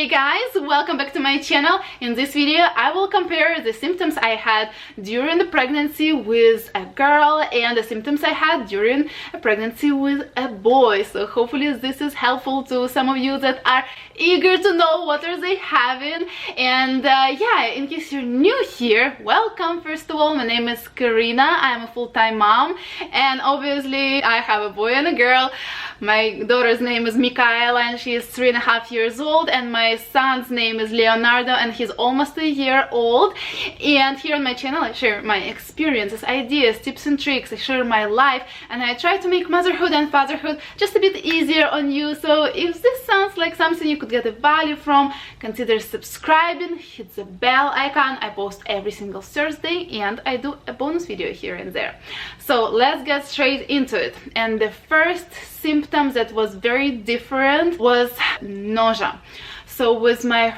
Hey guys, welcome back to my channel. In this video I will compare the symptoms I had during the pregnancy with a girl and the symptoms I had during a pregnancy with a boy. So hopefully this is helpful to some of you that are eager to know what are they having. And yeah, in case you're new here, welcome. First of all, my name is Karyna. I'm a full-time mom and obviously I have a boy and a girl. My daughter's name is Michaela and she is 3.5 years old, and my son's name is Leonardo and he's almost a year old. And here on my channel I share my experiences, ideas, tips and tricks. I share my life and I try to make motherhood and fatherhood just a bit easier on you. So if this sounds like something you could get a value from, consider subscribing, hit the bell icon. I post every single Thursday and I do a bonus video here and there. So let's get straight into it. And the first symptom that was very different was nausea. So with my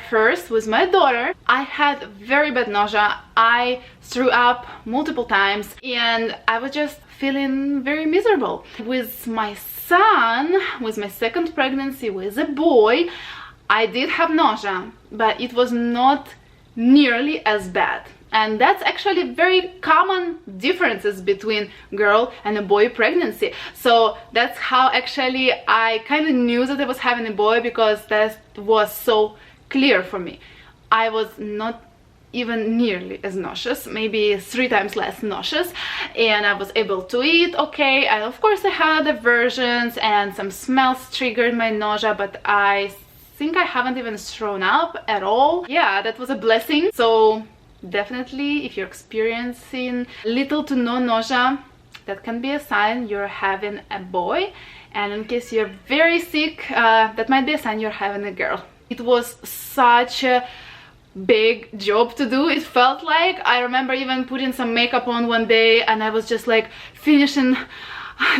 daughter, I had very bad nausea. I threw up multiple times and I was just feeling very miserable. With my son, with my second pregnancy with a boy, I did have nausea, but it was not nearly as bad. And that's actually very common differences between girl and a boy pregnancy. So that's how actually I kind of knew that I was having a boy, because that was so clear for me. I was not even nearly as nauseous, maybe 3 times less nauseous, and I was able to eat okay. And of course I had aversions and some smells triggered my nausea, but I think I haven't even thrown up at all. Yeah, that was a blessing. So definitely, if you're experiencing little to no nausea, that can be a sign you're having a boy. And in case you're very sick, that might be a sign you're having a girl. It was such a big job to do, it felt like. I remember even putting some makeup on one day and I was just like finishing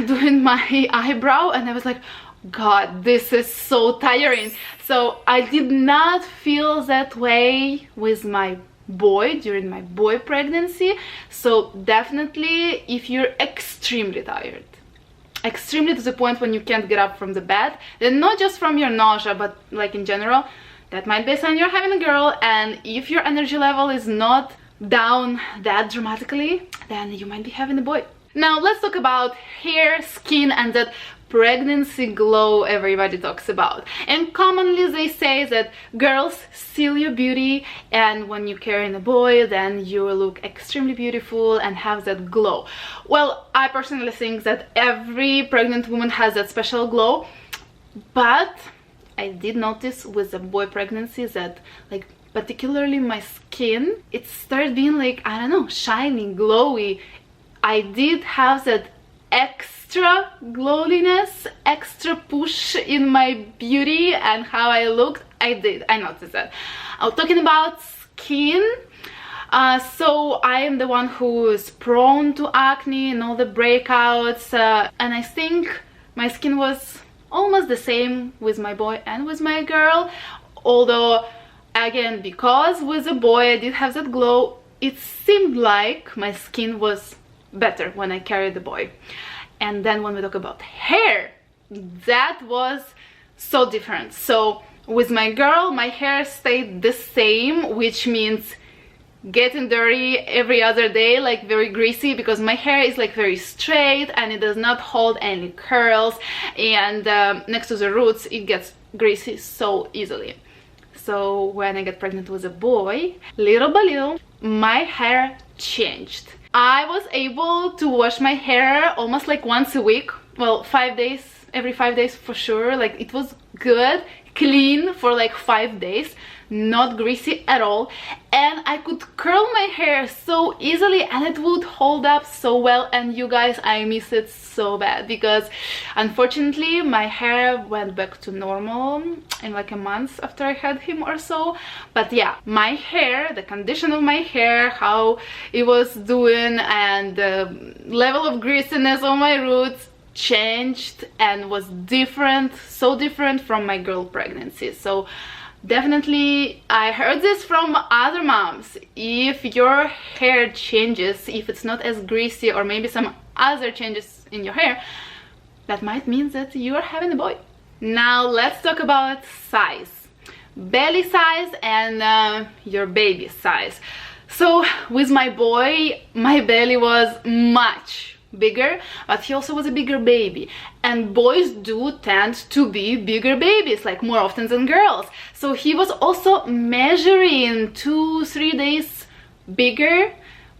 doing my eyebrow and I was like, God, this is so tiring. So I did not feel that way with my boy during my boy pregnancy. So definitely, if you're extremely tired, extremely to the point when you can't get up from the bed, then not just from your nausea but like in general, that might be a sign you're having a girl. And if your energy level is not down that dramatically, then you might be having a boy. Now let's talk about hair, skin, and that pregnancy glow everybody talks about. And commonly they say that girls steal your beauty, and when you're carrying a boy then you look extremely beautiful and have that glow. Well, I personally think that every pregnant woman has that special glow, but I did notice with the boy pregnancy that, like, particularly my skin, it started being like, I don't know, shiny, glowy. I did have that extra glowiness, extra push in my beauty and how I looked. I noticed that. Talking about skin, so I am the one who is prone to acne and all the breakouts, and I think my skin was almost the same with my boy and with my girl, although again, because with the boy I did have that glow, it seemed like my skin was better when I carried the boy. And then when we talk about hair, that was so different. So with my girl, my hair stayed the same, which means getting dirty every other day, like very greasy, because my hair is like very straight and it does not hold any curls, and next to the roots it gets greasy so easily. So when I got pregnant with a boy, little by little my hair changed. I was able to wash my hair almost like once a week. Well, 5 days, every 5 days for sure. Like, it was good, clean for like 5 days, not greasy at all. And I could curl my hair so easily and it would hold up so well. And you guys, I miss it so bad, because unfortunately my hair went back to normal in like a month after I had him or so. But yeah, my hair, the condition of my hair, how it was doing, and the level of greasiness on my roots changed and was different, so different from my girl pregnancy. So definitely, I heard this from other moms. If your hair changes, if it's not as greasy or maybe some other changes in your hair, that might mean that you are having a boy. Now let's talk about size. belly size and your baby size. So with my boy, my belly was much bigger, but he also was a bigger baby, and boys do tend to be bigger babies, like more often than girls. So he was also measuring 2-3 days bigger.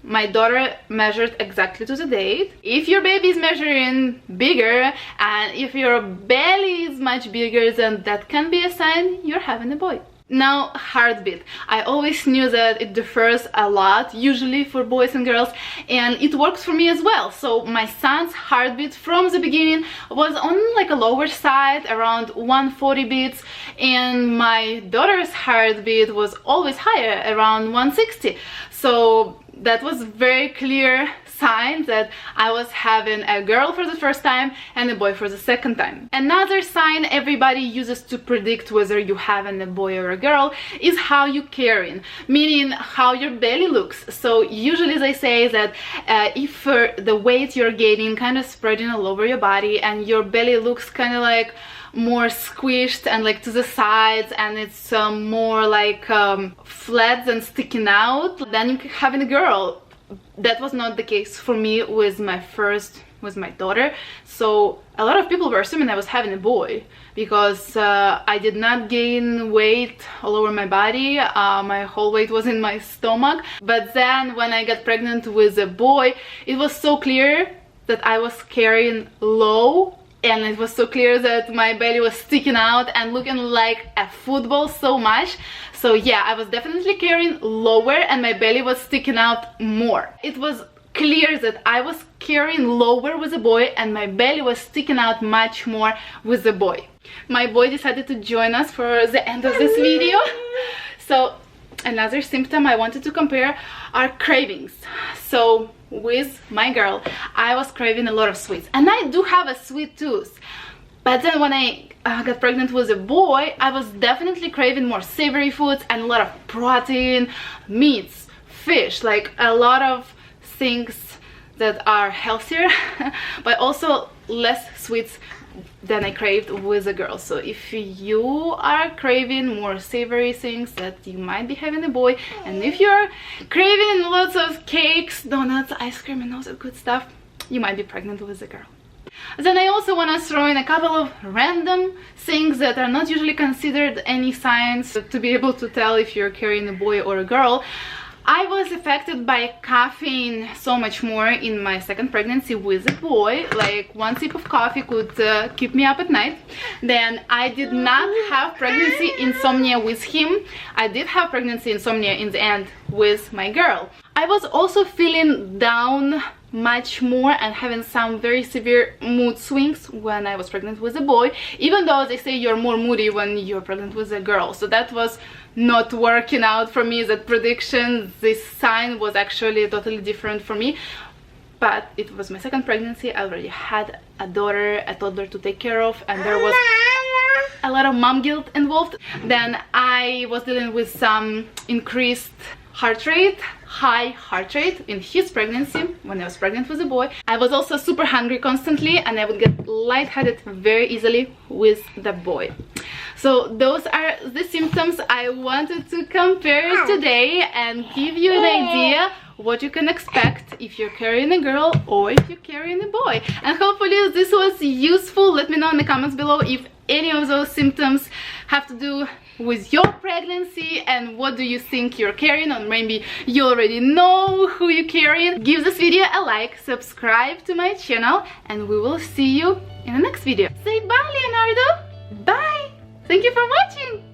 My daughter measured exactly to the date. If your baby is measuring bigger and if your belly is much bigger, then that can be a sign you're having a boy. Now, heartbeat. I always knew that it differs a lot, usually for boys and girls, and it works for me as well. So my son's heartbeat from the beginning was on like a lower side, around 140 beats, and my daughter's heartbeat was always higher, around 160. So that was very clear sign that I was having a girl for the first time and a boy for the second time. Another sign everybody uses to predict whether you having a boy or a girl is how you carrying, meaning how your belly looks. So usually they say that if the weight you're gaining kind of spreading all over your body and your belly looks kind of like more squished and like to the sides, and it's more like flat and sticking out, then you're having a girl. That was not the case for me with my daughter. So a lot of people were assuming I was having a boy because I did not gain weight all over my body. My whole weight was in my stomach. But then when I got pregnant with a boy, it was so clear that I was carrying low, and it was so clear that my belly was sticking out and looking like a football so much. So yeah, I was definitely carrying lower and my belly was sticking out more. It was clear that I was carrying lower with a boy and my belly was sticking out much more with the boy. My boy decided to join us for the end of this video. So another symptom I wanted to compare are cravings. So with my girl, I was craving a lot of sweets, and I do have a sweet tooth. But then when I got pregnant with a boy, I was definitely craving more savory foods and a lot of protein, meats, fish, like a lot of things that are healthier, but also less sweets than I craved with a girl. So if you are craving more savory things, that you might be having a boy, and if you're craving lots of cakes, donuts, ice cream and all that good stuff, you might be pregnant with a girl. Then I also want to throw in a couple of random things that are not usually considered any signs to be able to tell if you're carrying a boy or a girl. I was affected by caffeine so much more in my second pregnancy with a boy. Like one sip of coffee could keep me up at night. Then I did not have pregnancy insomnia with him. I did have pregnancy insomnia in the end with my girl. I was also feeling down much more and having some very severe mood swings when I was pregnant with a boy, even though they say you're more moody when you're pregnant with a girl. So that was not working out for me, that prediction. This sign was actually totally different for me. But it was my second pregnancy. I already had a daughter, a toddler to take care of, and there was a lot of mom guilt involved. Then I was dealing with some increased heart rate, high heart rate in his pregnancy when I was pregnant with a boy. I was also super hungry constantly, and I would get lightheaded very easily with the boy. So those are the symptoms I wanted to compare today and give you an idea what you can expect if you're carrying a girl or if you're carrying a boy. And hopefully this was useful. Let me know in the comments below if any of those symptoms have to do with your pregnancy and what do you think you're carrying, or maybe you already know who you're carrying. Give this video a like, subscribe to my channel, and we will see you in the next video. Say bye, Leonardo. Bye. Thank you for watching.